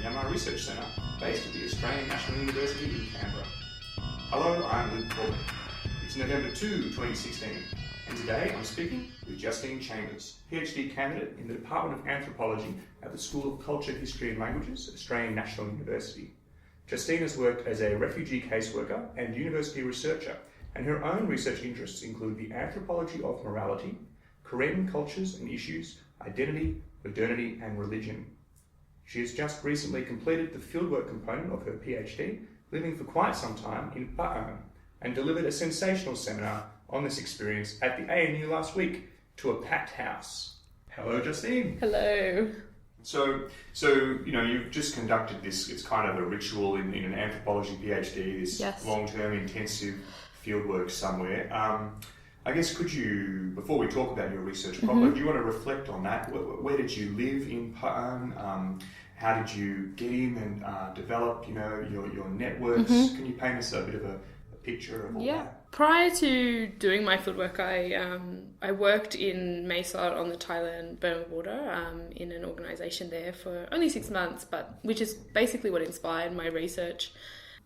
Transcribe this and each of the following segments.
Myanmar Research Centre, based at the Australian National University in Canberra. Hello, I'm Luke Corbett. It's November 2, 2016, and today I'm speaking with Justine Chambers, PhD candidate in the Department of Anthropology at the School of Culture, History and Languages, Australian National University. Justine has worked as a refugee caseworker and university researcher, and her own research interests include the anthropology of morality, Karen cultures and issues, identity, modernity and religion. She has just recently completed the fieldwork component of her PhD, living for quite some time in Hpa-An, and delivered a sensational seminar on this experience at the ANU last week to a packed house. Hello, Justine. Hello. So you've just conducted this, it's kind of a ritual in an anthropology PhD, this long-term intensive fieldwork somewhere. I guess could you, before we talk about your research properly, do you want to reflect on that? Where did you live in Hpa-An? How did you get in and develop, your networks? Can you paint us a bit of a picture of all that? Prior to doing my fieldwork, I worked in Mae Sot on the Thailand-Burma border in an organisation there for only 6 months, which is basically what inspired my research.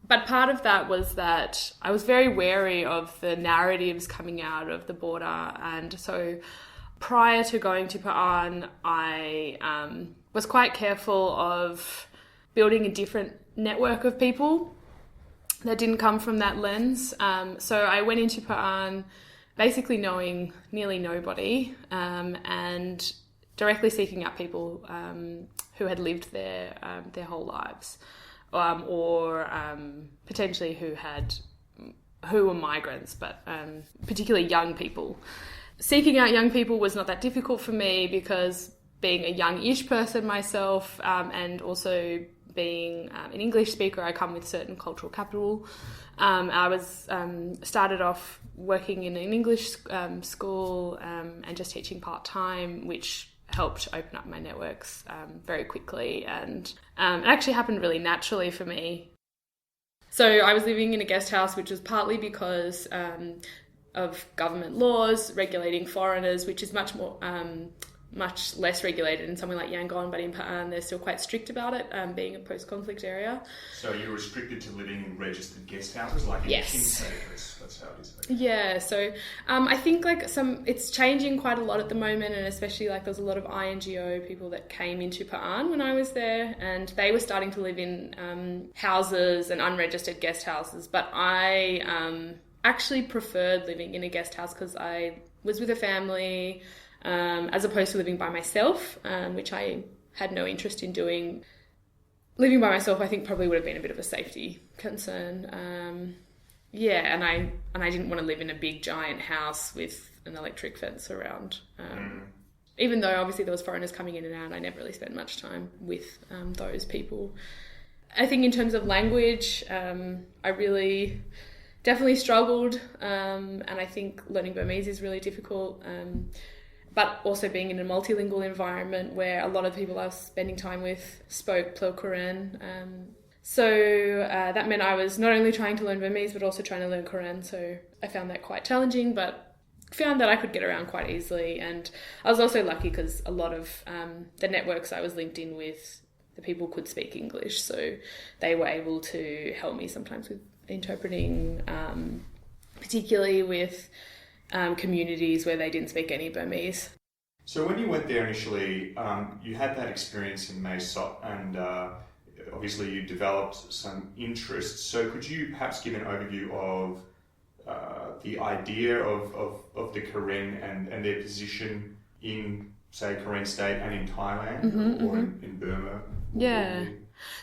But part of that was that I was very wary of the narratives coming out of the border. And so prior to going to Hpa-An, I was quite careful of building a different network of people that didn't come from that lens. So I went into Hpa-An basically knowing nearly nobody and directly seeking out people who had lived there their whole lives. Or potentially who were migrants, but particularly young people. Seeking out young people was not that difficult for me because being a young-ish person myself and also being an English speaker, I come with certain cultural capital. I was started off working in an English school and just teaching part-time, which helped open up my networks very quickly, and it actually happened really naturally for me. So I was living in a guest house, which was partly because of government laws regulating foreigners, which is much less regulated in somewhere like Yangon, but in Hpa-An they're still quite strict about it, being a post-conflict area. So you're restricted to living in registered guest houses, like in Kingston? That's how it is. Okay. Yeah, so I think it's changing quite a lot at the moment, and especially there's a lot of INGO people that came into Hpa-An when I was there, and they were starting to live in houses and unregistered guest houses, but I actually preferred living in a guest house because I was with a family, as opposed to living by myself, which I had no interest in doing. Living by myself, I think, probably would have been a bit of a safety concern. And I didn't want to live in a big giant house with an electric fence around. Even though obviously there was foreigners coming in and out, I never really spent much time with those people. I think in terms of language, I really definitely struggled, and I think learning Burmese is really difficult. But also being in a multilingual environment where a lot of people I was spending time with spoke Plo Korean. So that meant I was not only trying to learn Burmese, but also trying to learn Korean. So I found that quite challenging, but found that I could get around quite easily. And I was also lucky because a lot of the networks I was linked in with, the people could speak English. So they were able to help me sometimes with interpreting, particularly with communities where they didn't speak any Burmese. So when you went there initially, you had that experience in Mae Sot, and obviously you developed some interests. So could you perhaps give an overview of the idea of the Karen and their position in, say, Karen State and in Thailand or in Burma? Yeah.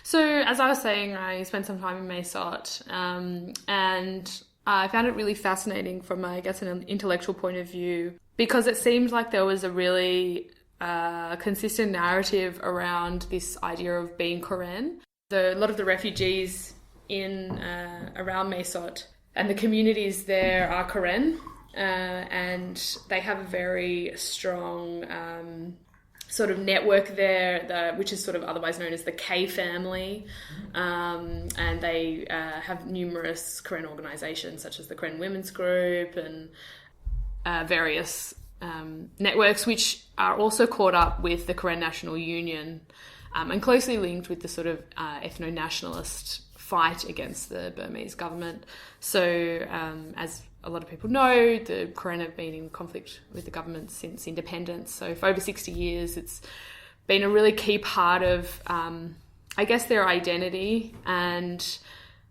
So as I was saying, I spent some time in Mae Sot, and I found it really fascinating from, I guess, an intellectual point of view, because it seemed like there was a really consistent narrative around this idea of being Karen. A lot of the refugees in around Mae Sot and the communities there are Karen, and they have a very strong sort of network there, which is sort of otherwise known as the K family, and they have numerous Karen organisations such as the Karen Women's Group and various networks which are also caught up with the Karen National Union, and closely linked with the sort of ethno-nationalist fight against the Burmese government. So as a lot of people know, the Karen have been in conflict with the government since independence. So for over 60 years, it's been a really key part of, I guess, their identity. And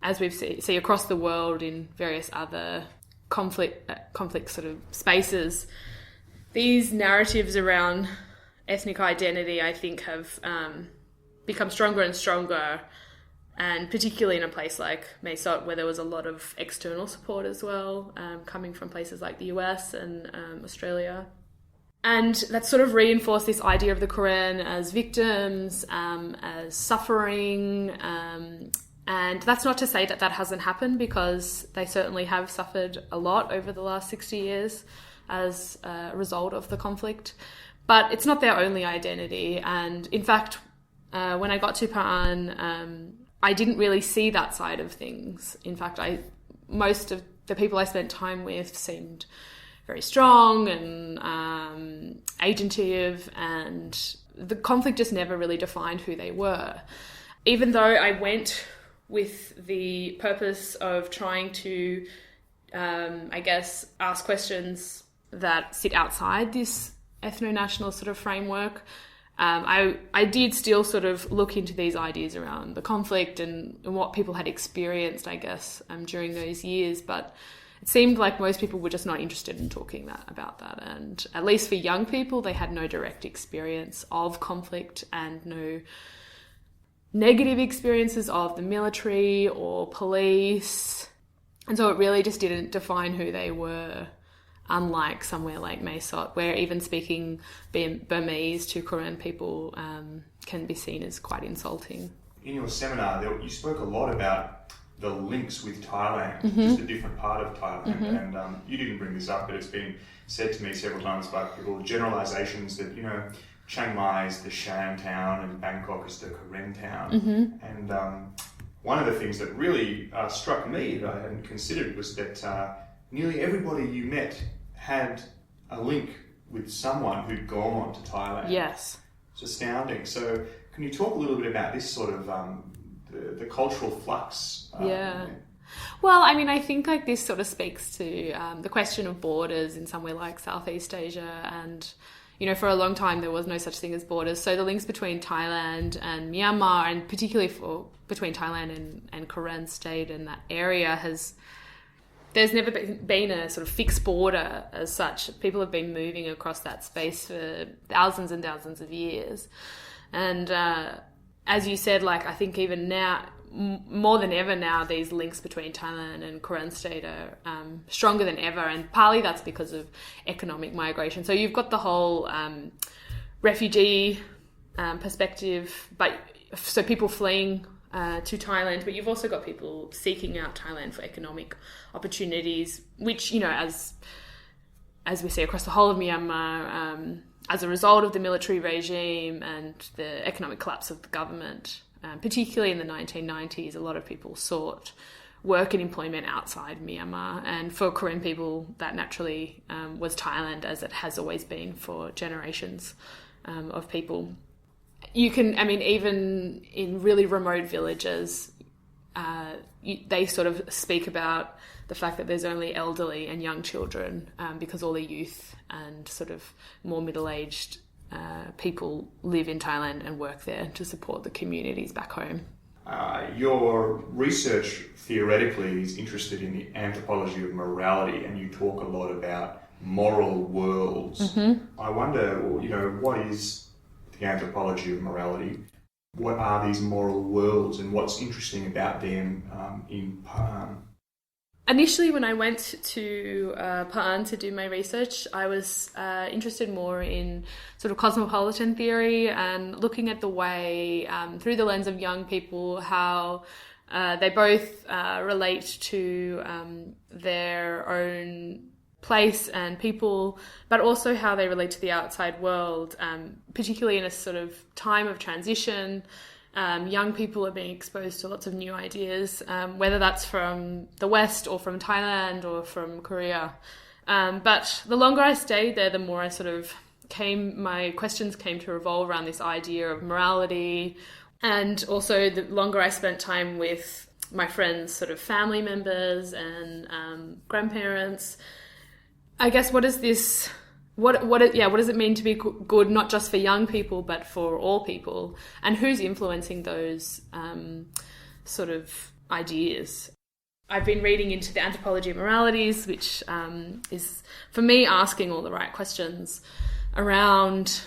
as we see across the world in various other conflict sort of spaces, these narratives around ethnic identity, I think, have become stronger and stronger, and particularly in a place like Mesot, where there was a lot of external support as well, coming from places like the US and Australia. And that sort of reinforced this idea of the Karen as victims, as suffering. And that's not to say that that hasn't happened, because they certainly have suffered a lot over the last 60 years as a result of the conflict. But it's not their only identity. And in fact, when I got to Hpa-An, I didn't really see that side of things. In fact, most of the people I spent time with seemed very strong and agentive, and the conflict just never really defined who they were. Even though I went with the purpose of trying to, I guess, ask questions that sit outside this ethno-national sort of framework, I did still sort of look into these ideas around the conflict and what people had experienced, I guess, during those years. But it seemed like most people were just not interested in talking about that. And at least for young people, they had no direct experience of conflict and no negative experiences of the military or police. And so it really just didn't define who they were, unlike somewhere like Mesot, where even speaking Burmese to Karen people can be seen as quite insulting. In your seminar, you spoke a lot about the links with Thailand, just a different part of Thailand. And you didn't bring this up, but it's been said to me several times by people, generalisations that, Chiang Mai is the Shan town and Bangkok is the Karen town. And one of the things that really struck me that I hadn't considered was that nearly everybody you met had a link with someone who'd gone to Thailand. Yes. It's astounding. So can you talk a little bit about this sort of the cultural flux? Yeah. Well, I mean, I think like this sort of speaks to the question of borders in somewhere like Southeast Asia. And, for a long time, there was no such thing as borders. So the links between Thailand and Myanmar, and particularly between Thailand and Karen state and that area, there's never been a sort of fixed border as such. People have been moving across that space for thousands and thousands of years. And as you said, like, I think even now, more than ever now, these links between Thailand and Karen state are stronger than ever. And partly that's because of economic migration. So you've got the whole refugee perspective, so people fleeing to Thailand, but you've also got people seeking out Thailand for economic opportunities, which, as we see across the whole of Myanmar, as a result of the military regime and the economic collapse of the government, particularly in the 1990s, a lot of people sought work and employment outside Myanmar. And for Karen people, that naturally was Thailand, as it has always been for generations of people. Even in really remote villages, they sort of speak about the fact that there's only elderly and young children because all the youth and sort of more middle-aged people live in Thailand and work there to support the communities back home. Your research theoretically is interested in the anthropology of morality, and you talk a lot about moral worlds. I wonder, what is the anthropology of morality? What are these moral worlds, and what's interesting about them in Hpa-An? Initially, when I went to Hpa-An to do my research, I was interested more in sort of cosmopolitan theory and looking at the way, through the lens of young people, how they both relate to their own place and people, but also how they relate to the outside world, particularly in a sort of time of transition. Young people are being exposed to lots of new ideas, whether that's from the West or from Thailand or from Korea. But the longer I stayed there, the more I sort of my questions came to revolve around this idea of morality, and also the longer I spent time with my friends' sort of family members and grandparents, I guess what does it mean to be good, not just for young people but for all people, and who's influencing those sort of ideas? I've been reading into the anthropology of moralities, which is, for me, asking all the right questions around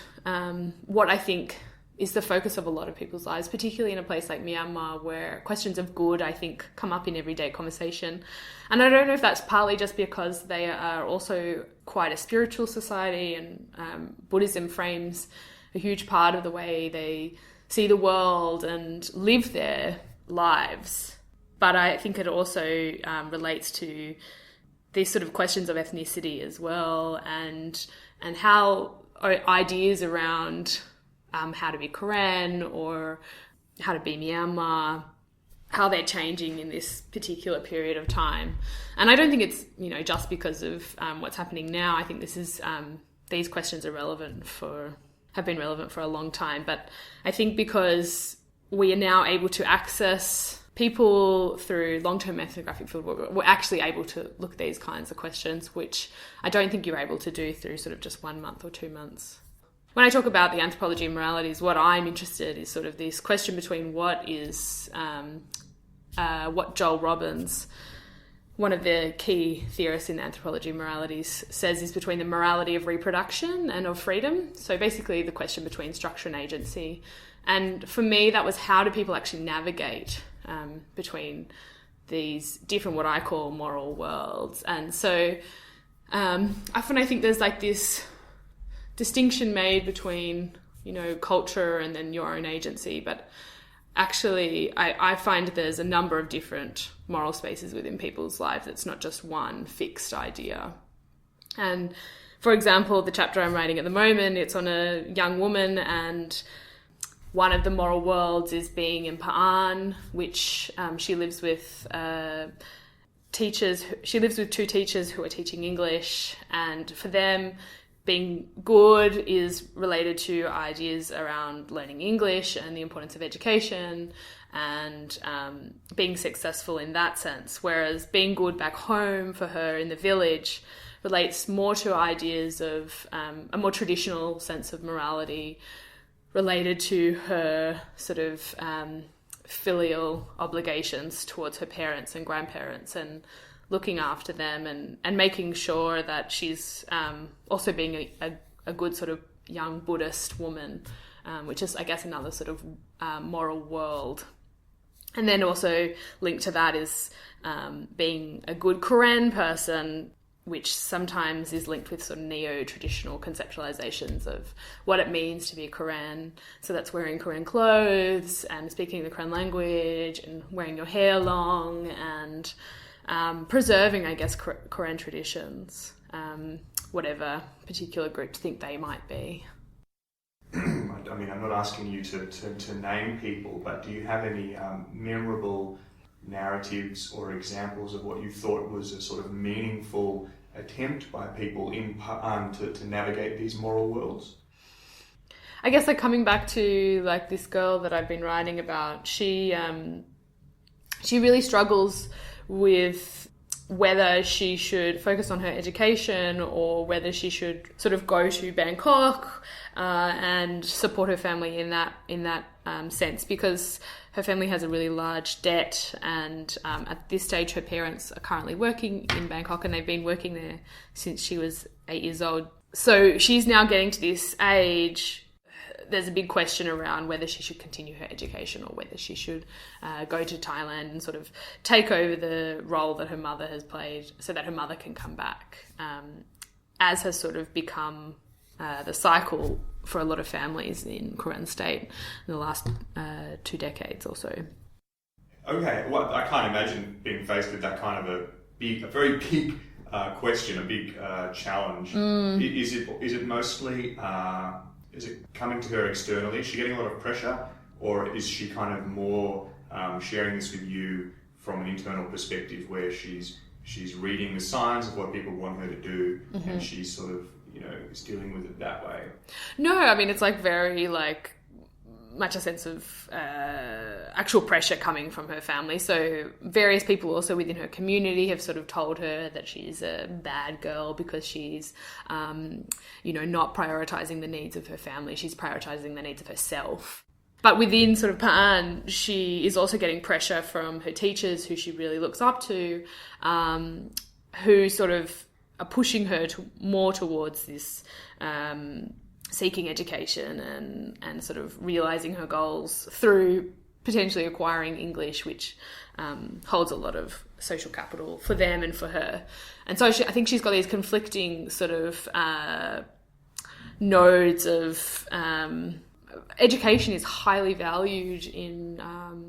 what I think is the focus of a lot of people's lives, particularly in a place like Myanmar, where questions of good, I think, come up in everyday conversation. And I don't know if that's partly just because they are also quite a spiritual society, and Buddhism frames a huge part of the way they see the world and live their lives. But I think it also relates to these sort of questions of ethnicity as well, and how ideas around how to be Korean or how to be Myanmar, how they're changing in this particular period of time. And I don't think it's, just because of what's happening now. I think this is these questions are have been relevant for a long time. But I think because we are now able to access people through long-term ethnographic fieldwork, we're actually able to look at these kinds of questions, which I don't think you're able to do through sort of just 1 month or 2 months. When I talk about the anthropology of moralities, what I'm interested in is sort of this question between what Joel Robbins, one of the key theorists in anthropology of moralities, says is between the morality of reproduction and of freedom. So basically the question between structure and agency. And for me, that was how do people actually navigate between these different, what I call moral worlds. And so often I think there's like this distinction made between, culture and then your own agency. But actually, I find there's a number of different moral spaces within people's lives. It's not just one fixed idea. And for example, the chapter I'm writing at the moment, it's on a young woman, and one of the moral worlds is being in Hpa-An, which she lives with teachers. She lives with 2 teachers who are teaching English, and for them, being good is related to ideas around learning English and the importance of education and being successful in that sense. Whereas being good back home for her in the village relates more to ideas of a more traditional sense of morality related to her sort of filial obligations towards her parents and grandparents, and looking after them and making sure that she's also being a good sort of young Buddhist woman, which is, I guess, another sort of moral world. And then also linked to that is being a good Korean person, which sometimes is linked with sort of neo-traditional conceptualizations of what it means to be Korean. So that's wearing Korean clothes and speaking the Korean language and wearing your hair long and preserving, I guess, Korean traditions, whatever particular group think they might be. I mean, I'm not asking you to name people, but do you have any memorable narratives or examples of what you thought was a sort of meaningful attempt by people in Hpa-An to navigate these moral worlds? I guess, like, coming back to like this girl that I've been writing about, she really struggles with whether she should focus on her education or whether she should sort of go to Bangkok and support her family in that sense, because her family has a really large debt, and at this stage her parents are currently working in Bangkok, and they've been working there since she was 8 years old. So she's now getting to this age. There's a big question around whether she should continue her education or whether she should go to Thailand and sort of take over the role that her mother has played so that her mother can come back, as has sort of become the cycle for a lot of families in Korean state in the last 2 decades or so. Okay, well, I can't imagine being faced with that kind of a very big question, a big challenge. Is it mostly... is it coming to her externally? Is she getting a lot of pressure, or is she kind of more sharing this with you from an internal perspective, where she's reading the signs of what people want her to do, and she's sort of is dealing with it that way. No, I mean, it's like very like much a sense of actual pressure coming from her family. So various people also within her community have sort of told her that she's a bad girl because she's, not prioritizing the needs of her family. She's prioritizing the needs of herself. But within sort of Hpa-An, she is also getting pressure from her teachers, who she really looks up to, who sort of are pushing her more towards this seeking education and sort of realising her goals through potentially acquiring English, which holds a lot of social capital for them and for her. And so I think she's got these conflicting sort of nodes of... education is highly valued in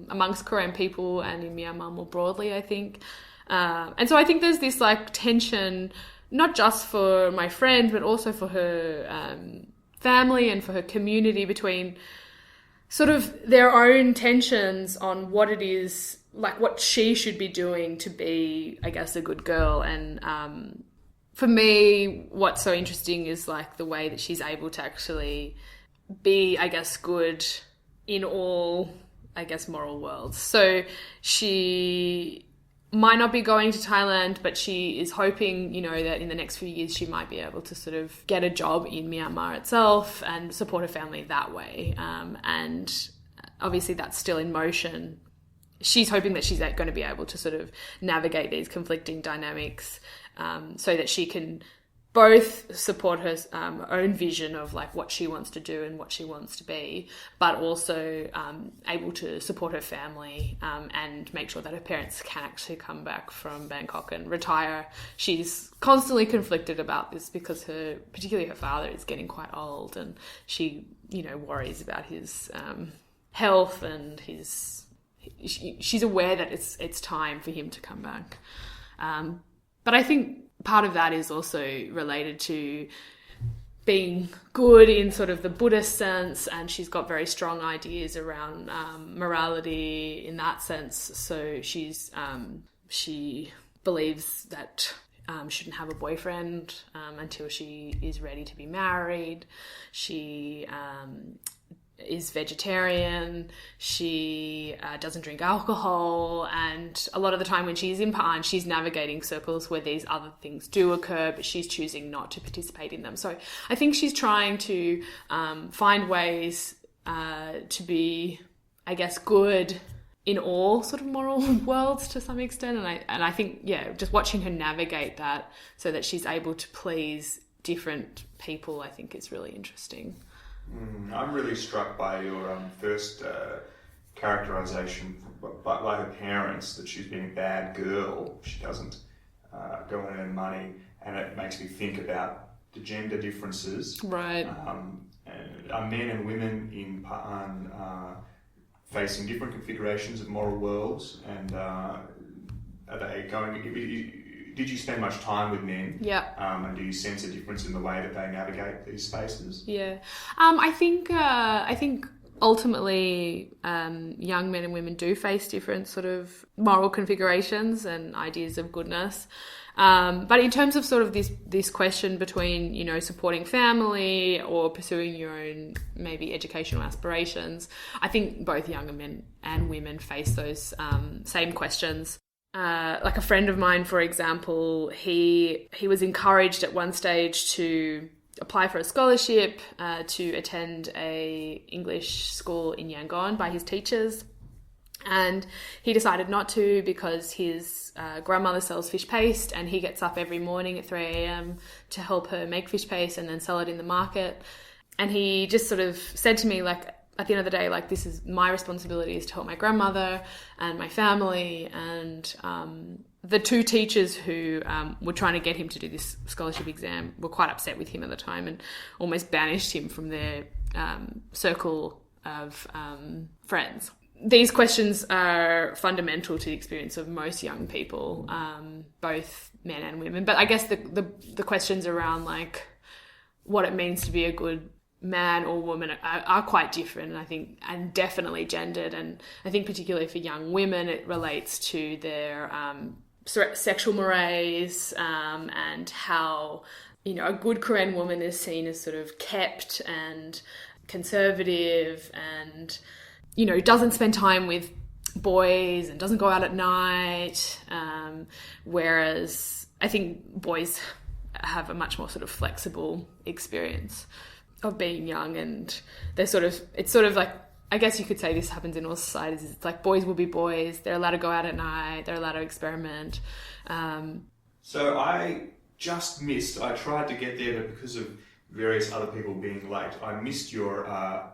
amongst Korean people and in Myanmar more broadly, I think. And so I think there's this like tension, not just for my friend, but also for her family and for her community, between sort of their own tensions on what it is, like what she should be doing to be, I guess, a good girl. And for me, what's so interesting is like the way that she's able to actually be, I guess, good in all, I guess, moral worlds. So she might not be going to Thailand, but she is hoping, that in the next few years she might be able to sort of get a job in Myanmar itself and support her family that way. And obviously that's still in motion. She's hoping that she's going to be able to sort of navigate these conflicting dynamics so that she can both support her own vision of like what she wants to do and what she wants to be, but also able to support her family and make sure that her parents can actually come back from Bangkok and retire. She's constantly conflicted about this because particularly her father is getting quite old, and she, worries about his health and she's aware that it's time for him to come back. But I think part of that is also related to being good in sort of the Buddhist sense, and she's got very strong ideas around morality in that sense. So she believes that shouldn't have a boyfriend until she is ready to be married. She is vegetarian, she doesn't drink alcohol, and a lot of the time when she's in Hpa-An, she's navigating circles where these other things do occur, but she's choosing not to participate in them. So I think she's trying to find ways to be, I guess, good in all sort of moral worlds to some extent, and I think, just watching her navigate that so that she's able to please different people, I think is really interesting. I'm really struck by your first characterisation by her parents, that she's being a bad girl. She doesn't go and earn money, and it makes me think about the gender differences. Right. And are men and women in Hpa-An facing different configurations of moral worlds, and are they going... Did you spend much time with men? Yeah. And do you sense a difference in the way that they navigate these spaces? Yeah. I think ultimately young men and women do face different sort of moral configurations and ideas of goodness. But in terms of sort of this question between, supporting family or pursuing your own maybe educational aspirations, I think both younger men and women face those same questions. Like a friend of mine, for example, he was encouraged at one stage to apply for a scholarship to attend a English school in Yangon by his teachers, and he decided not to because his grandmother sells fish paste, and he gets up every morning at 3 a.m. to help her make fish paste and then sell it in the market. And he just sort of said to me, like, at the end of the day, like, this is my responsibility, is to help my grandmother and my family. And the two teachers who were trying to get him to do this scholarship exam were quite upset with him at the time and almost banished him from their circle of friends. These questions are fundamental to the experience of most young people, both men and women. But I guess the questions around, like, what it means to be a good man or woman are quite different, I think, and definitely gendered. And I think particularly for young women, it relates to their sexual mores and how a good Korean woman is seen as sort of kept and conservative and, doesn't spend time with boys and doesn't go out at night. Whereas I think boys have a much more sort of flexible experience of being young, and it's sort of like, I guess you could say this happens in all societies. It's like boys will be boys. They're allowed to go out at night. They're allowed to experiment. So I just missed, I tried to get there, but because of various other people being late, I missed your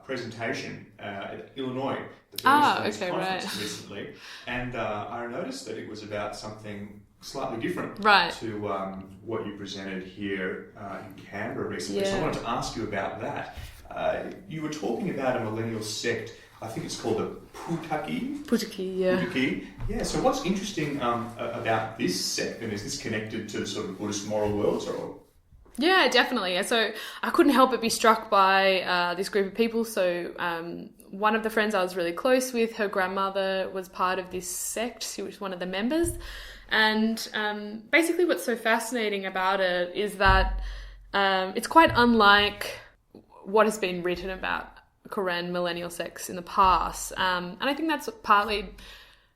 presentation at Illinois, the conference recently. And I noticed that it was about something slightly different to what you presented here in Canberra recently. So I wanted to ask you about that. You were talking about a millennial sect. I think it's called the Hpa-An. Yeah. So what's interesting about this sect, and is this connected to the sort of Buddhist moral worlds or? Yeah, definitely. So I couldn't help but be struck by this group of people. So one of the friends I was really close with, her grandmother was part of this sect. She was one of the members. And basically what's so fascinating about it is that it's quite unlike what has been written about Korean millennial sects in the past. And I think that's partly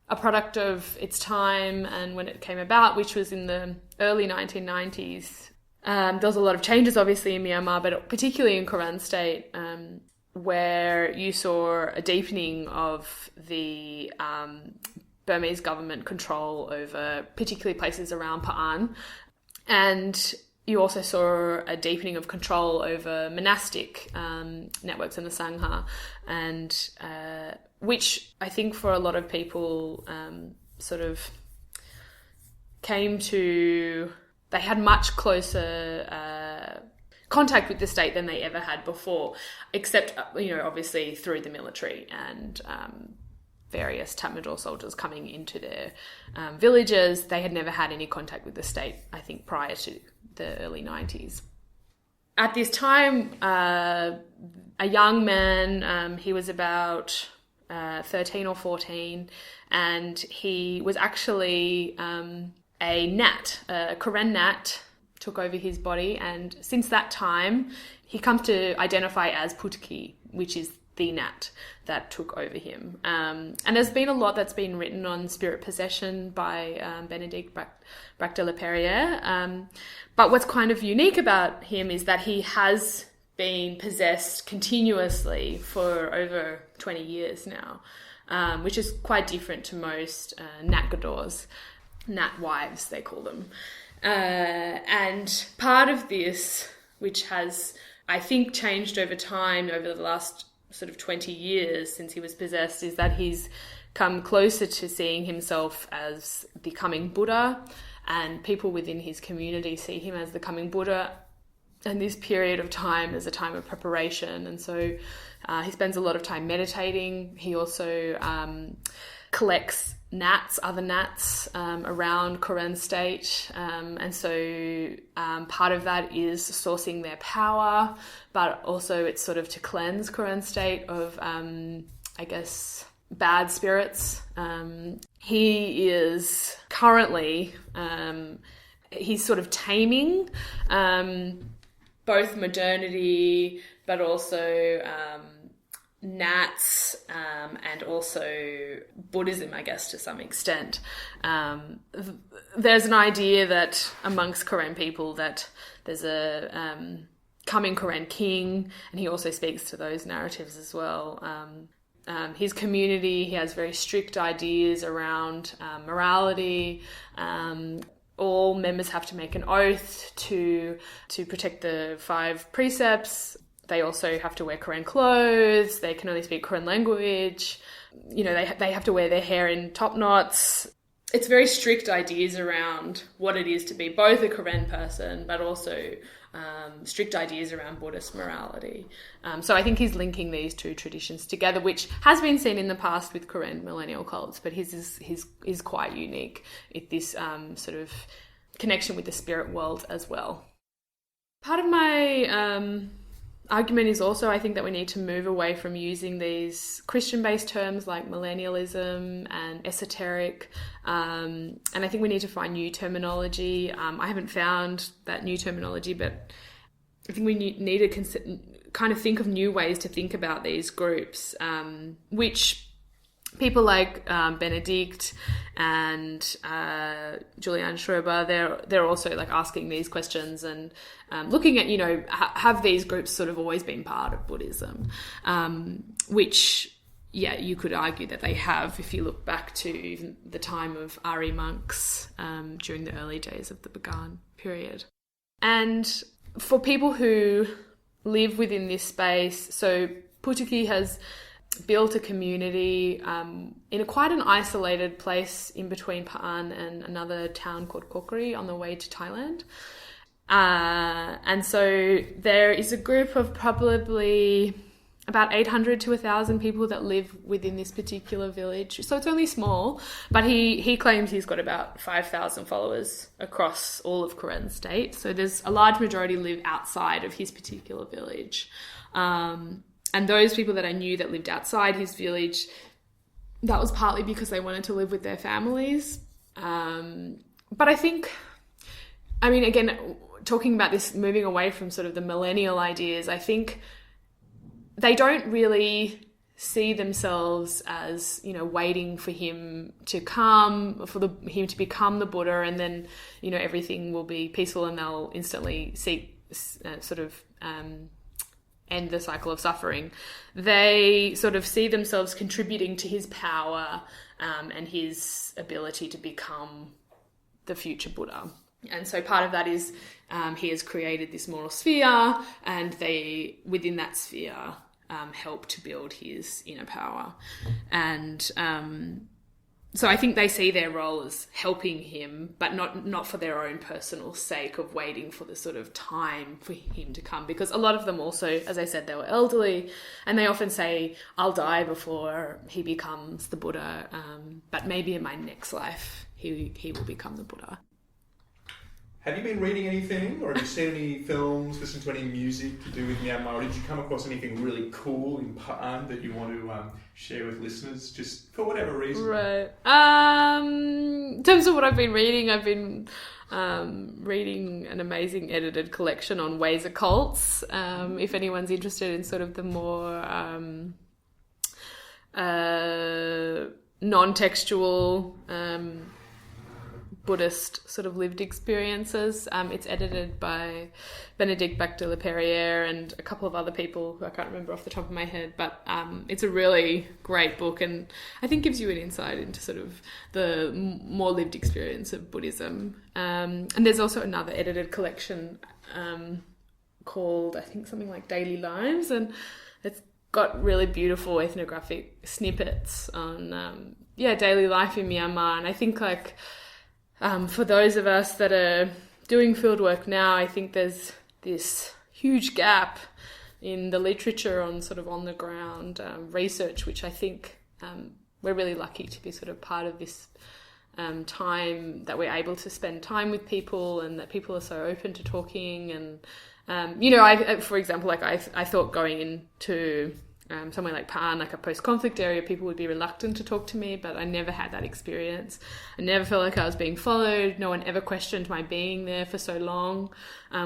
a product of its time and when it came about, which was in the early 1990s. There was a lot of changes, obviously, in Myanmar, but particularly in Koran state, where you saw a deepening of the Burmese government control over particularly places around Hpa-An. And you also saw a deepening of control over monastic networks in the Sangha, and which I think for a lot of people sort of came to... They had much closer contact with the state than they ever had before, except, obviously through the military and various Tatmadaw soldiers coming into their villages. They had never had any contact with the state, I think, prior to the early 90s. At this time, a young man, he was about 13 or 14, and he was actually... a Nat, a Koren Nat, took over his body, and since that time, he comes to identify as Putki, which is the Nat that took over him. And there's been a lot that's been written on spirit possession by Benedict Braque de la Perrière. But what's kind of unique about him is that he has been possessed continuously for over 20 years now, which is quite different to most Nat Gadors. Nat wives, they call them. And part of this, which has, I think, changed over time, over the last sort of 20 years since he was possessed, is that he's come closer to seeing himself as the coming Buddha, and people within his community see him as the coming Buddha, and this period of time is a time of preparation. And so he spends a lot of time meditating. He also collects other Nats around Koren state, and so part of that is sourcing their power, but also it's sort of to cleanse Koren state of, I guess, bad spirits. He is currently, he's sort of taming both modernity, but also Nats, and also Buddhism, I guess, to some extent. There's an idea that amongst Korean people that there's a coming Korean king, and he also speaks to those narratives as well. His community, he has very strict ideas around morality. All members have to make an oath to protect the 5 precepts. They also have to wear Korean clothes. They can only speak Korean language. They have to wear their hair in top knots. It's very strict ideas around what it is to be both a Korean person, but also strict ideas around Buddhist morality. So I think he's linking these two traditions together, which has been seen in the past with Korean millennial cults, but his is quite unique. This sort of connection with the spirit world as well. Part of my argument is also, I think, that we need to move away from using these Christian-based terms like millennialism and esoteric, and I think we need to find new terminology. I haven't found that new terminology, but I think we need to kind of think of new ways to think about these groups, which people like Benedict and Julianne Schrober, they're also like asking these questions and looking at, have these groups sort of always been part of Buddhism, which, yeah, you could argue that they have if you look back to even the time of Ari monks during the early days of the Hpa-An period. And for people who live within this space, so Putiki has built a community in quite an isolated place in between Hpa-An and another town called Kokori on the way to Thailand. And so there is a group of probably about 800 to 1,000 people that live within this particular village. So it's only small, but he claims he's got about 5,000 followers across all of Karen State. So there's a large majority live outside of his particular village. And those people that I knew that lived outside his village, that was partly because they wanted to live with their families. But I think, again, talking about this, moving away from sort of the millennial ideas, I think they don't really see themselves as, waiting for him to come, him to become the Buddha, and then, everything will be peaceful and they'll instantly seek end the cycle of suffering. They sort of see themselves contributing to his power and his ability to become the future Buddha. And so part of that is he has created this moral sphere, and they, within that sphere, help to build his inner power. And so I think they see their role as helping him, but not for their own personal sake of waiting for the sort of time for him to come. Because a lot of them also, as I said, they were elderly, and they often say, I'll die before he becomes the Buddha, but maybe in my next life he will become the Buddha. Have you been reading anything, or have you seen any films, listened to any music to do with Myanmar, or did you come across anything really cool in Hpa-An that you want to share with listeners, just for whatever reason? Right. In terms of what I've been reading, I've been reading an amazing edited collection on ways occults. If anyone's interested in sort of the more non-textual Buddhist sort of lived experiences. It's edited by Benedict Bacteler-Perrier and a couple of other people who I can't remember off the top of my head, but it's a really great book, and I think gives you an insight into sort of the more lived experience of Buddhism. And there's also another edited collection called, I think, something like Daily Lives, and it's got really beautiful ethnographic snippets on daily life in Myanmar. And I think for those of us that are doing fieldwork now, I think there's this huge gap in the literature on sort of on the ground research, which I think we're really lucky to be sort of part of this time that we're able to spend time with people, and that people are so open to talking. And for example, I thought going into somewhere like Hpa-An, like a post-conflict area, people would be reluctant to talk to me, but I never had that experience. I never felt like I was being followed. No one ever questioned my being there for so long,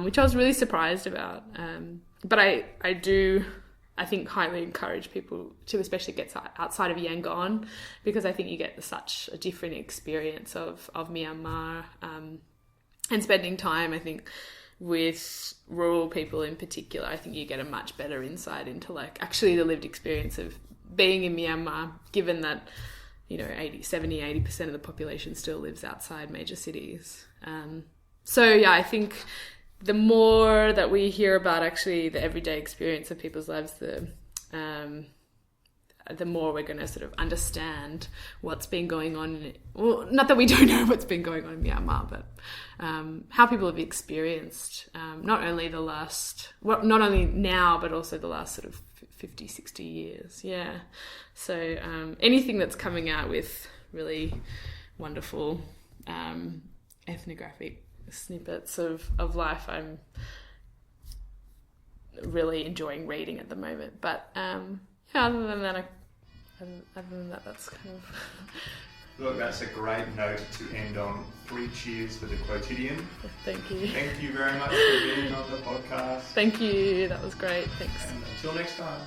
which I was really surprised about. But I think, highly encourage people to especially get outside of Yangon, because I think you get such a different experience of Myanmar, and spending time, I think, with rural people in particular, I think you get a much better insight into actually the lived experience of being in Myanmar, given that 80% of the population still lives outside major cities. I think the more that we hear about actually the everyday experience of people's lives, the more we're going to sort of understand what's been going on. Well, not that we don't know what's been going on in Myanmar, but how people have experienced not only now, but also the last sort of 50, 60 years. Yeah. So anything that's coming out with really wonderful ethnographic snippets of life, really enjoying reading at the moment. But yeah, other than that, that's kind of... Look, that's a great note to end on. 3 cheers for the quotidian. Thank you. Thank you very much for being on the podcast. Thank you. That was great. Thanks. And until next time.